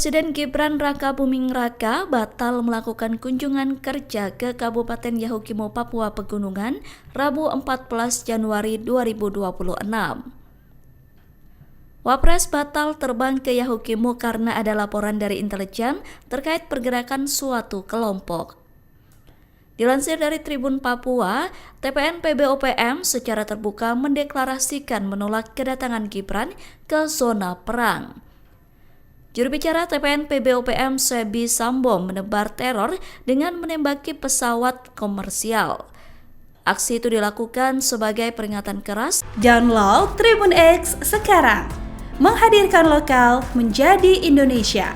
Presiden Gibran Rakabuming Raka batal melakukan kunjungan kerja ke Kabupaten Yahukimo, Papua Pegunungan, Rabu 14 Januari 2026. Wapres batal terbang ke Yahukimo karena ada laporan dari intelijen terkait pergerakan suatu kelompok. Dilansir dari Tribun Papua, TPN PBOPM secara terbuka mendeklarasikan menolak kedatangan Gibran ke zona perang. Juru bicara TPN PBOPM Sebi Sambo menebar teror dengan menembaki pesawat komersial. Aksi itu dilakukan sebagai peringatan keras. Download Tribun X sekarang, menghadirkan lokal menjadi Indonesia.